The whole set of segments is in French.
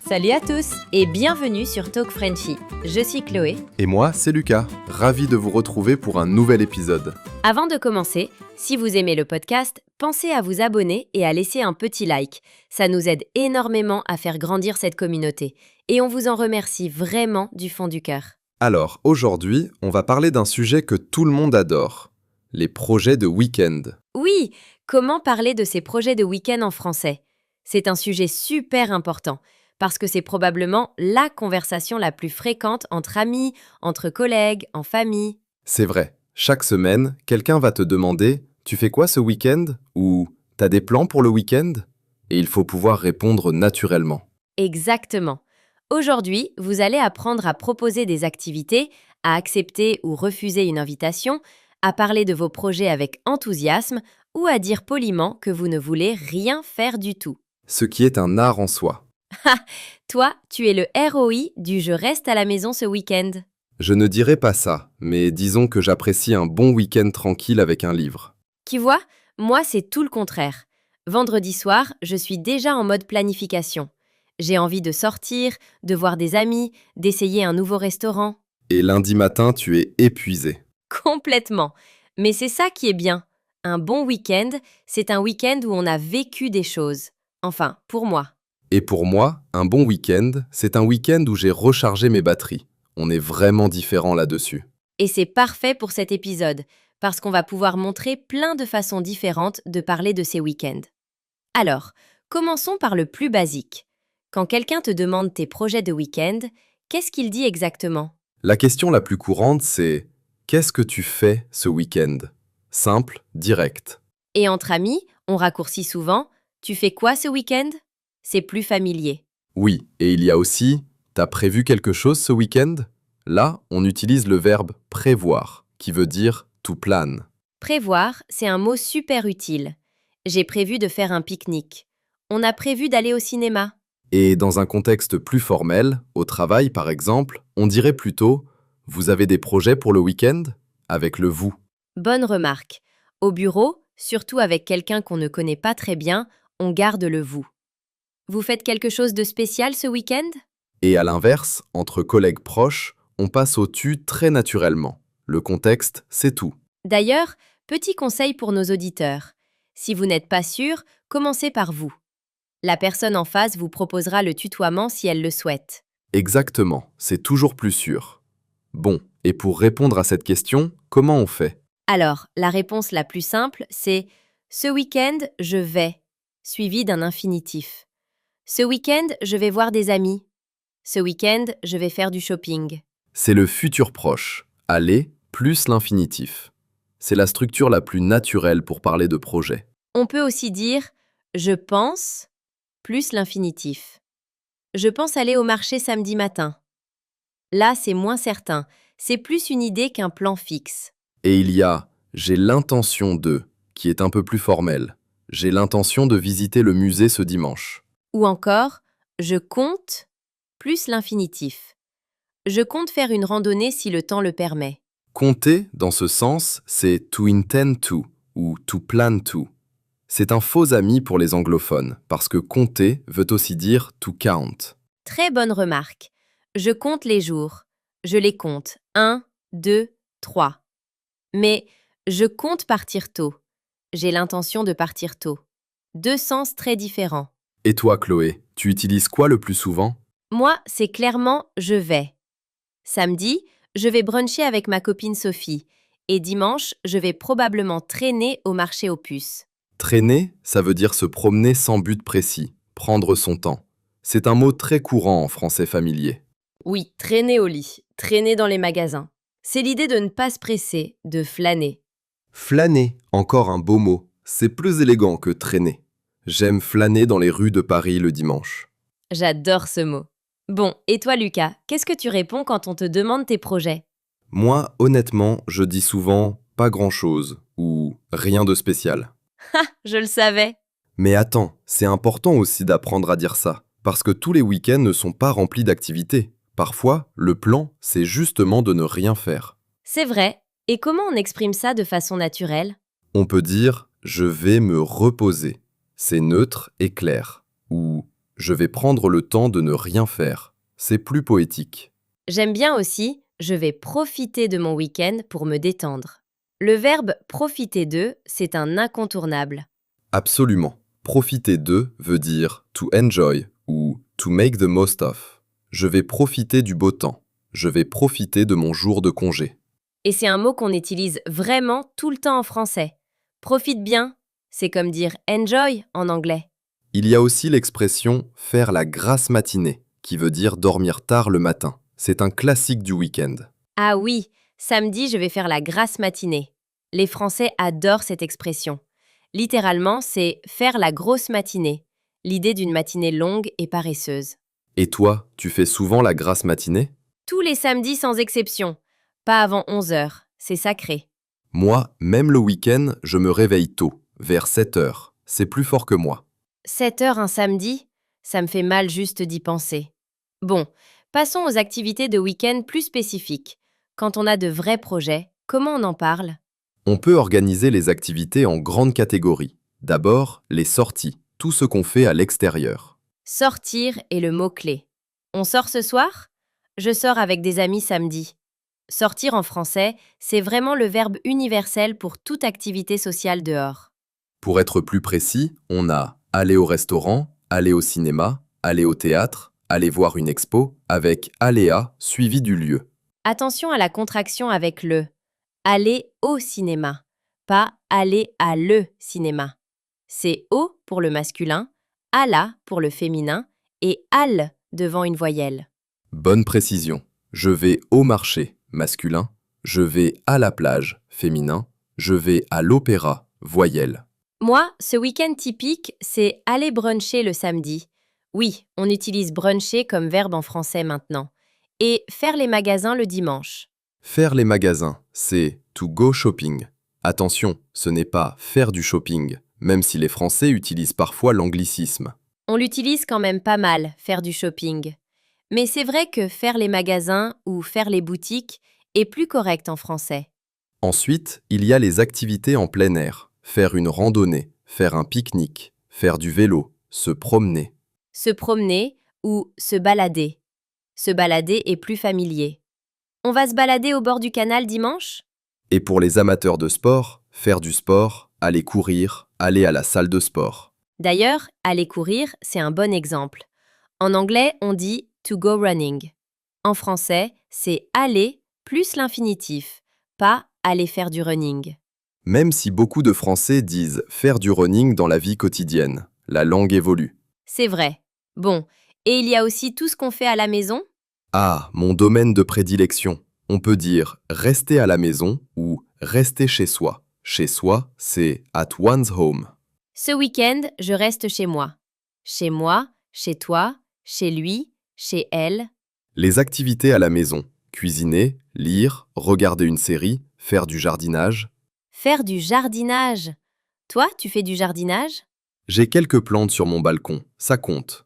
Salut à tous et bienvenue sur Talk Frenchy. Je suis Chloé. Et moi, c'est Lucas. Ravi de vous retrouver pour un nouvel épisode. Avant de commencer, si vous aimez le podcast, pensez à vous abonner et à laisser un petit like. Ça nous aide énormément à faire grandir cette communauté. Et on vous en remercie vraiment du fond du cœur. Alors, aujourd'hui, on va parler d'un sujet que tout le monde adore. Les projets de week-end. Oui, comment parler de ces projets de week-end en français? C'est un sujet super important. Parce que c'est probablement la conversation la plus fréquente entre amis, entre collègues, en famille. C'est vrai, chaque semaine, quelqu'un va te demander « Tu fais quoi ce week-end » ou « T'as des plans pour le week-end » et il faut pouvoir répondre naturellement. Exactement. Aujourd'hui, vous allez apprendre à proposer des activités, à accepter ou refuser une invitation, à parler de vos projets avec enthousiasme ou à dire poliment que vous ne voulez rien faire du tout. Ce qui est un art en soi. Toi, tu es le ROI du « je reste à la maison ce week-end ». Je ne dirais pas ça, mais disons que j'apprécie un bon week-end tranquille avec un livre. Tu vois, moi, c'est tout le contraire. Vendredi soir, je suis déjà en mode planification. J'ai envie de sortir, de voir des amis, d'essayer un nouveau restaurant. Et lundi matin, tu es épuisé. Complètement. Mais c'est ça qui est bien. Un bon week-end, c'est un week-end où on a vécu des choses. Enfin, pour moi. Et pour moi, un bon week-end, c'est un week-end où j'ai rechargé mes batteries. On est vraiment différents là-dessus. Et c'est parfait pour cet épisode, parce qu'on va pouvoir montrer plein de façons différentes de parler de ces week-ends. Alors, commençons par le plus basique. Quand quelqu'un te demande tes projets de week-end, qu'est-ce qu'il dit exactement? La question la plus courante, c'est « Qu'est-ce que tu fais ce week-end » Simple, direct. Et entre amis, on raccourcit souvent « Tu fais quoi ce week-end » C'est plus familier. Oui, et il y a aussi « T'as prévu quelque chose ce week-end » Là, on utilise le verbe « prévoir » qui veut dire « to plan ». Prévoir, c'est un mot super utile. J'ai prévu de faire un pique-nique. On a prévu d'aller au cinéma. Et dans un contexte plus formel, au travail par exemple, on dirait plutôt « Vous avez des projets pour le week-end » avec le « vous ». Bonne remarque. Au bureau, surtout avec quelqu'un qu'on ne connaît pas très bien, on garde le « vous ». Vous faites quelque chose de spécial ce week-end? Et à l'inverse, entre collègues proches, on passe au « tu » très naturellement. Le contexte, c'est tout. D'ailleurs, petit conseil pour nos auditeurs. Si vous n'êtes pas sûr, commencez par vous. La personne en face vous proposera le tutoiement si elle le souhaite. Exactement, c'est toujours plus sûr. Bon, et pour répondre à cette question, comment on fait? Alors, la réponse la plus simple, c'est « Ce week-end, je vais », suivi d'un infinitif. Ce week-end, je vais voir des amis. Ce week-end, je vais faire du shopping. C'est le futur proche, aller plus l'infinitif. C'est la structure la plus naturelle pour parler de projet. On peut aussi dire « Je pense » plus l'infinitif. Je pense aller au marché samedi matin. Là, c'est moins certain. C'est plus une idée qu'un plan fixe. Et il y a « j'ai l'intention de » qui est un peu plus formel. J'ai l'intention de visiter le musée ce dimanche. Ou encore « Je compte » plus l'infinitif. Je compte faire une randonnée si le temps le permet. Compter, dans ce sens, c'est to intend to ou to plan to. C'est un faux ami pour les anglophones, parce que compter veut aussi dire to count. Très bonne remarque. Je compte les jours. Je les compte. 1, 2, 3. Mais je compte partir tôt. J'ai l'intention de partir tôt. Deux sens très différents. Et toi, Chloé, tu utilises quoi le plus souvent? Moi, c'est clairement « je vais ». Samedi, je vais bruncher avec ma copine Sophie. Et dimanche, je vais probablement traîner au marché aux puces. Traîner, ça veut dire se promener sans but précis, prendre son temps. C'est un mot très courant en français familier. Oui, traîner au lit, traîner dans les magasins. C'est l'idée de ne pas se presser, de flâner. Flâner, encore un beau mot. C'est plus élégant que traîner. J'aime flâner dans les rues de Paris le dimanche. J'adore ce mot. Bon, et toi Lucas, qu'est-ce que tu réponds quand on te demande tes projets? Moi, honnêtement, je dis souvent « pas grand-chose » ou « rien de spécial ». Je le savais. Mais attends, c'est important aussi d'apprendre à dire ça, parce que tous les week-ends ne sont pas remplis d'activités. Parfois, le plan, c'est justement de ne rien faire. C'est vrai. Et comment on exprime ça de façon naturelle? On peut dire « je vais me reposer ». C'est neutre et clair. Ou Je vais prendre le temps de ne rien faire. C'est plus poétique. J'aime bien aussi « je vais profiter de mon week-end pour me détendre ». Le verbe « profiter de », c'est un incontournable. Absolument. Profiter de veut dire to enjoy ou to make the most of. Je vais profiter du beau temps. Je vais profiter de mon jour de congé. Et c'est un mot qu'on utilise vraiment tout le temps en français. Profite bien, c'est comme dire enjoy en anglais. Il y a aussi l'expression faire la grasse matinée, qui veut dire dormir tard le matin. C'est un classique du week-end. Ah oui, samedi, je vais faire la grasse matinée. Les Français adorent cette expression. Littéralement, c'est faire la grosse matinée, l'idée d'une matinée longue et paresseuse. Et toi, tu fais souvent la grasse matinée? Tous les samedis sans exception, pas avant 11 heures, c'est sacré. Moi, même le week-end, je me réveille tôt, vers 7 heures. C'est plus fort que moi. 7 heures un samedi, ça me fait mal juste d'y penser. Bon, passons aux activités de week-end plus spécifiques. Quand on a de vrais projets, comment on en parle? On peut organiser les activités en grandes catégories. D'abord, les sorties, tout ce qu'on fait à l'extérieur. Sortir est le mot-clé. On sort ce soir? Je sors avec des amis samedi. Sortir en français, c'est vraiment le verbe universel pour toute activité sociale dehors. Pour être plus précis, on a aller au restaurant, aller au cinéma, aller au théâtre, aller voir une expo, avec aller à suivi du lieu. Attention à la contraction avec le aller au cinéma, pas aller à le cinéma. C'est au pour le masculin, alla pour le féminin et al devant une voyelle. Bonne précision. Je vais au marché, masculin. Je vais à la plage, féminin. Je vais à l'opéra, voyelle. Moi, ce week-end typique, c'est aller bruncher le samedi. Oui, on utilise bruncher comme verbe en français maintenant. Et faire les magasins le dimanche. Faire les magasins, c'est to go shopping. Attention, ce n'est pas faire du shopping, même si les Français utilisent parfois l'anglicisme. On l'utilise quand même pas mal, faire du shopping. Mais c'est vrai que faire les magasins ou faire les boutiques est plus correct en français. Ensuite, il y a les activités en plein air. Faire une randonnée, faire un pique-nique, faire du vélo, se promener. Se promener ou se balader. Se balader est plus familier. On va se balader au bord du canal dimanche? Et pour les amateurs de sport, faire du sport, aller courir, aller à la salle de sport. D'ailleurs, aller courir, c'est un bon exemple. En anglais, on dit to go running. En français, c'est aller plus l'infinitif, pas aller faire du running. Même si beaucoup de Français disent faire du running dans la vie quotidienne, la langue évolue. C'est vrai. Bon, et il y a aussi tout ce qu'on fait à la maison? Ah, mon domaine de prédilection. On peut dire rester à la maison ou rester chez soi. Chez soi, c'est at one's home. Ce week-end, je reste chez moi. Chez moi, chez toi, chez lui, chez elle. Les activités à la maison. Cuisiner, lire, regarder une série, faire du jardinage. Faire du jardinage. Toi, tu fais du jardinage? J'ai quelques plantes sur mon balcon, ça compte.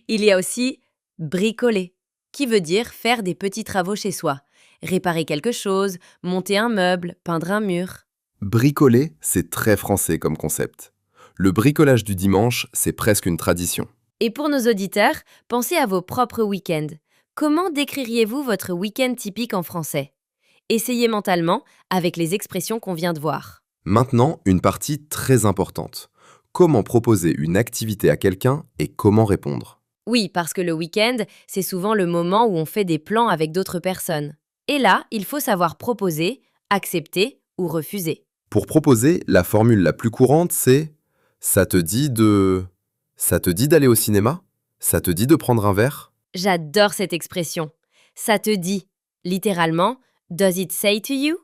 Il y a aussi bricoler, qui veut dire faire des petits travaux chez soi. Réparer quelque chose, monter un meuble, peindre un mur. Bricoler, c'est très français comme concept. Le bricolage du dimanche, c'est presque une tradition. Et pour nos auditeurs, pensez à vos propres week-ends. Comment décririez-vous votre week-end typique en français? Essayez mentalement avec les expressions qu'on vient de voir. Maintenant, une partie très importante. Comment proposer une activité à quelqu'un et comment répondre. Oui, parce que le week-end, c'est souvent le moment où on fait des plans avec d'autres personnes. Et là, il faut savoir proposer, accepter ou refuser. Pour proposer, la formule la plus courante, c'est « ça te dit de… » Ça te dit d'aller au cinéma? Ça te dit de prendre un verre? J'adore cette expression. Ça te dit, littéralement, does it say to you?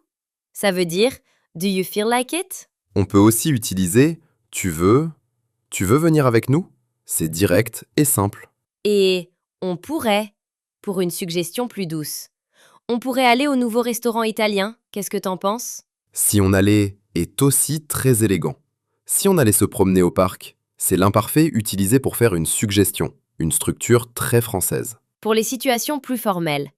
Ça veut dire, do you feel like it? On peut aussi utiliser « tu veux… Tu veux venir avec nous ?» C'est direct et simple. Et on pourrait, pour une suggestion plus douce. On pourrait aller au nouveau restaurant italien, qu'est-ce que t'en penses? Si on allait est aussi très élégant. Si on allait se promener au parc, c'est l'imparfait utilisé pour faire une suggestion, une structure très française. Pour les situations plus formelles,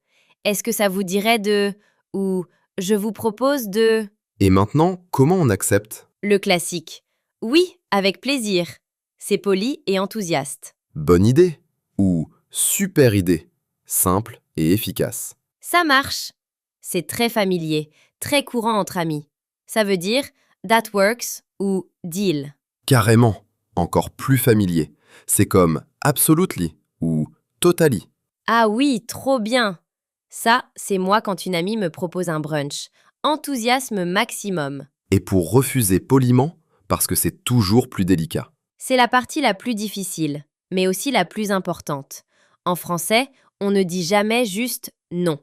est-ce que ça vous dirait de ou je vous propose de Et maintenant, comment on accepte? le classique? Oui, avec plaisir. C'est poli et enthousiaste. bonne idée ou super idée, simple et efficace. Ça marche. C'est très familier, très courant entre amis. Ça veut dire that works ou deal. Carrément, encore plus familier. C'est comme absolutely ou totally. Ah oui, trop bien. Ça, c'est moi quand une amie me propose un brunch. Enthousiasme maximum. Et pour refuser poliment, parce que c'est toujours plus délicat. C'est la partie la plus difficile, mais aussi la plus importante. En français, on ne dit jamais juste non.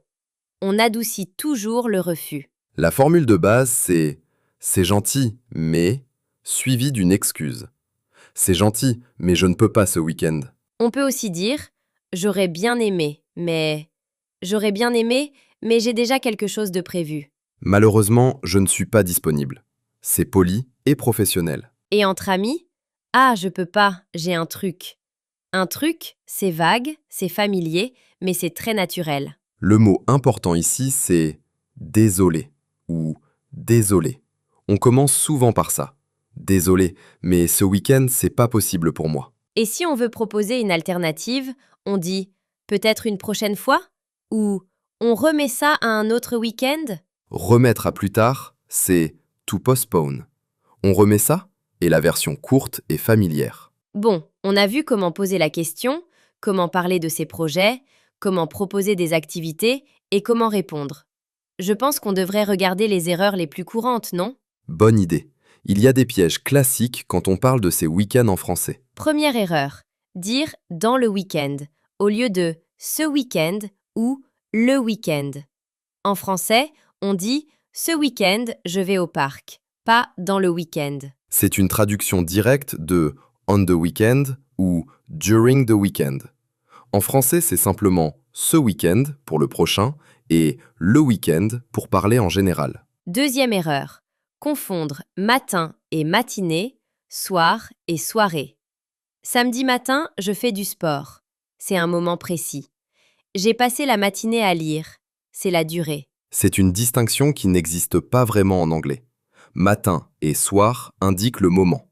On adoucit toujours le refus. La formule de base, c'est gentil, mais suivi d'une excuse. C'est gentil, mais je ne peux pas ce week-end. On peut aussi dire j'aurais bien aimé, mais j'ai déjà quelque chose de prévu. Malheureusement, je ne suis pas disponible. C'est poli et professionnel. Et entre amis, ah, je peux pas, j'ai un truc. Un truc, c'est vague, c'est familier, mais c'est très naturel. Le mot important ici, c'est désolé ou désolé. On commence souvent par ça. Désolé, mais ce week-end, c'est pas possible pour moi. Et si on veut proposer une alternative, on dit peut-être une prochaine fois ou on remet ça à un autre week-end. Remettre à plus tard, c'est to postpone. On remet ça et la version courte et familière. Bon, on a vu comment poser la question, comment parler de ses projets, comment proposer des activités et comment répondre. Je pense qu'on devrait regarder les erreurs les plus courantes, non? Bonne idée. Il y a des pièges classiques quand on parle de ces week-ends en français. Première erreur, dire dans le week-end au lieu de ce week-end ou le week-end. En français, on dit ce week-end, je vais au parc, pas dans le week-end. C'est une traduction directe de on the weekend ou during the weekend. En français, c'est simplement ce week-end pour le prochain et le week-end pour parler en général. Deuxième erreur, confondre matin et matinée, soir et soirée. Samedi matin, je fais du sport. C'est un moment précis. J'ai passé la matinée à lire. C'est la durée. C'est une distinction qui n'existe pas vraiment en anglais. Matin et soir indiquent le moment.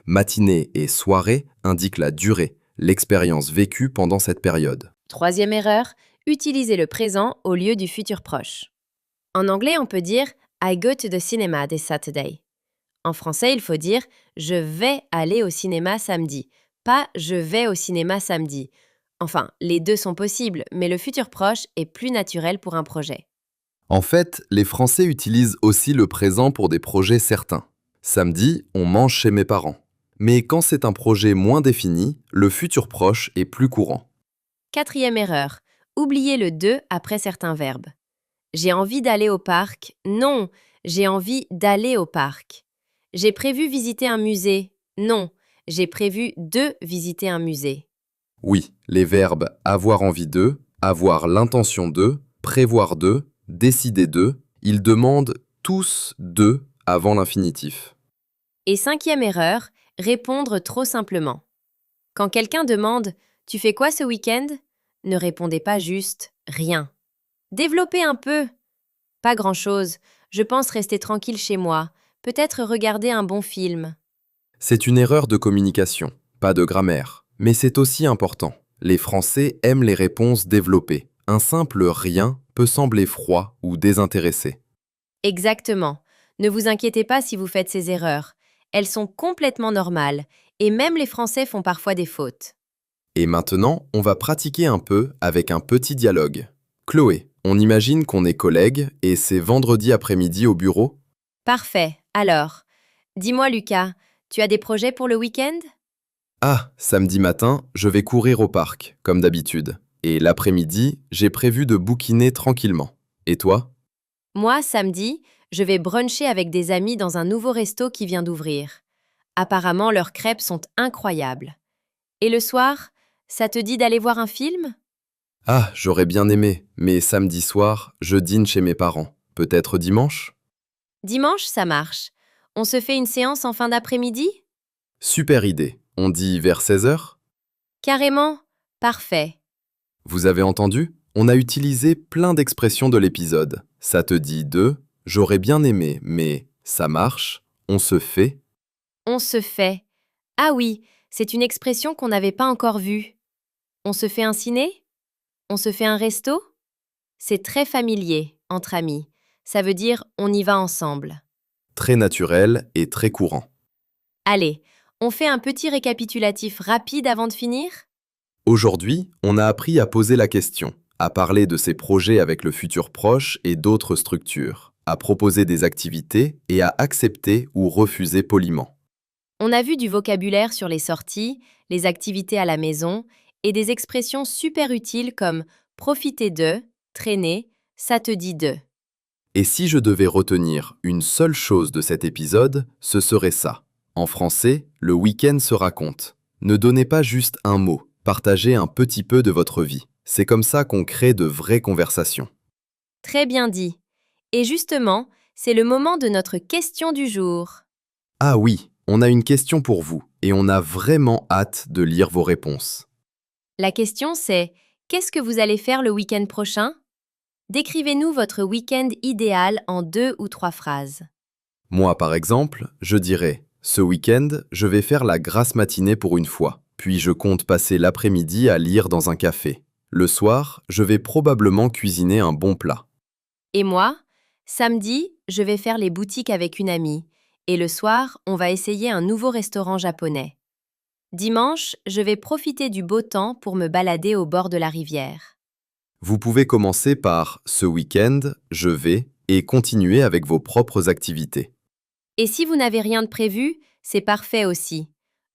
Matinée et soirée indiquent la durée, l'expérience vécue pendant cette période. Troisième erreur, utiliser le présent au lieu du futur proche. En anglais, on peut dire I go to the cinema this Saturday. En français, il faut dire je vais aller au cinéma samedi, pas je vais au cinéma samedi. Enfin, les deux sont possibles, mais le futur proche est plus naturel pour un projet. En fait, les Français utilisent aussi le présent pour des projets certains. Samedi, on mange chez mes parents. Mais quand c'est un projet moins défini, le futur proche est plus courant. Quatrième erreur, oublier le de après certains verbes. J'ai envie d'aller au parc. Non, j'ai envie d'aller au parc. J'ai prévu visiter un musée. Non, j'ai prévu de visiter un musée. Oui, les verbes avoir envie de, avoir l'intention de, prévoir de, décider de, ils demandent tous de avant l'infinitif. Et cinquième erreur, répondre trop simplement. Quand quelqu'un demande « Tu fais quoi ce week-end ?» ne répondez pas juste « Rien ». Développez un peu. Pas grand-chose. Je pense rester tranquille chez moi. Peut-être regarder un bon film. C'est une erreur de communication, pas de grammaire. Mais c'est aussi important. Les Français aiment les réponses développées. Un simple rien peut sembler froid ou désintéressé. Exactement. Ne vous inquiétez pas si vous faites ces erreurs. Elles sont complètement normales. Et même les Français font parfois des fautes. Et maintenant, on va pratiquer un peu avec un petit dialogue. Chloé, on imagine qu'on est collègues et c'est vendredi après-midi au bureau? Parfait. Alors, dis-moi Lucas, tu as des projets pour le week-end? Ah, samedi matin, je vais courir au parc, comme d'habitude. Et l'après-midi, j'ai prévu de bouquiner tranquillement. Et toi? Moi, samedi, je vais bruncher avec des amis dans un nouveau resto qui vient d'ouvrir. Apparemment, leurs crêpes sont incroyables. Et le soir, ça te dit d'aller voir un film? Ah, j'aurais bien aimé, mais samedi soir, je dîne chez mes parents. Peut-être dimanche? Dimanche, ça marche. On se fait une séance en fin d'après-midi? Super idée. On dit vers 16 heures? Carrément? Parfait. Vous avez entendu? On a utilisé plein d'expressions de l'épisode. Ça te dit de, j'aurais bien aimé, mais ça marche, on se fait. On se fait. Ah oui, C'est une expression qu'on n'avait pas encore vue. On se fait un ciné? On se fait un resto? C'est très familier, entre amis. Ça veut dire on y va ensemble. Très naturel et très courant. Allez, on fait un petit récapitulatif rapide avant de finir? Aujourd'hui, on a appris à poser la question, à parler de ses projets avec le futur proche et d'autres structures, à proposer des activités et à accepter ou refuser poliment. On a vu du vocabulaire sur les sorties, les activités à la maison et des expressions super utiles comme profiter de, traîner, ça te dit de. Et si je devais retenir une seule chose de cet épisode, ce serait ça. En français, le week-end se raconte. Ne donnez pas juste un mot, partagez un petit peu de votre vie. C'est comme ça qu'on crée de vraies conversations. Très bien dit. Et justement, c'est le moment de notre question du jour. Ah oui, on a une question pour vous et on a vraiment hâte de lire vos réponses. La question c'est, qu'est-ce que vous allez faire le week-end prochain? Décrivez-nous votre week-end idéal en 2 ou 3 phrases. Moi, par exemple, je dirais « Ce week-end, je vais faire la grasse matinée pour une fois, puis je compte passer l'après-midi à lire dans un café. Le soir, je vais probablement cuisiner un bon plat. » Et moi, samedi, je vais faire les boutiques avec une amie. Et le soir, on va essayer un nouveau restaurant japonais. Dimanche, je vais profiter du beau temps pour me balader au bord de la rivière. Vous pouvez commencer par « Ce week-end, je vais » et continuer avec vos propres activités. Et si vous n'avez rien de prévu, c'est parfait aussi.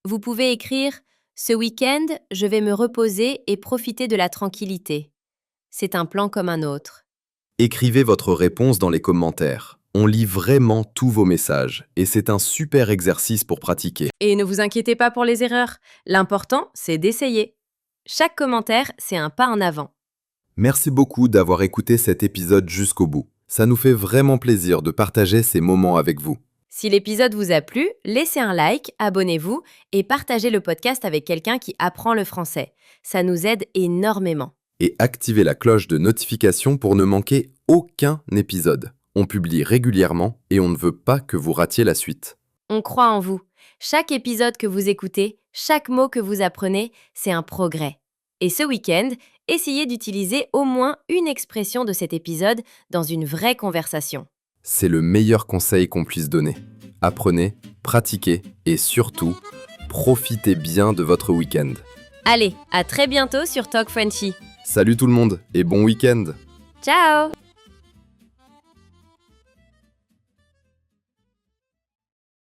Vous pouvez écrire « Ce week-end, je vais me reposer et profiter de la tranquillité ». C'est un plan comme un autre. Écrivez votre réponse dans les commentaires. On lit vraiment tous vos messages et c'est un super exercice pour pratiquer. Et ne vous inquiétez pas pour les erreurs. L'important, c'est d'essayer. Chaque commentaire, c'est un pas en avant. Merci beaucoup d'avoir écouté cet épisode jusqu'au bout. Ça nous fait vraiment plaisir de partager ces moments avec vous. Si l'épisode vous a plu, laissez un like, abonnez-vous et partagez le podcast avec quelqu'un qui apprend le français. Ça nous aide énormément. Et activez la cloche de notification pour ne manquer aucun épisode. On publie régulièrement et on ne veut pas que vous ratiez la suite. On croit en vous. Chaque épisode que vous écoutez, chaque mot que vous apprenez, c'est un progrès. Et ce week-end, essayez d'utiliser au moins une expression de cet épisode dans une vraie conversation. C'est le meilleur conseil qu'on puisse donner. Apprenez, pratiquez et surtout, profitez bien de votre week-end. Allez, à très bientôt sur Talk Frenchy. Salut tout le monde et bon week-end! Ciao!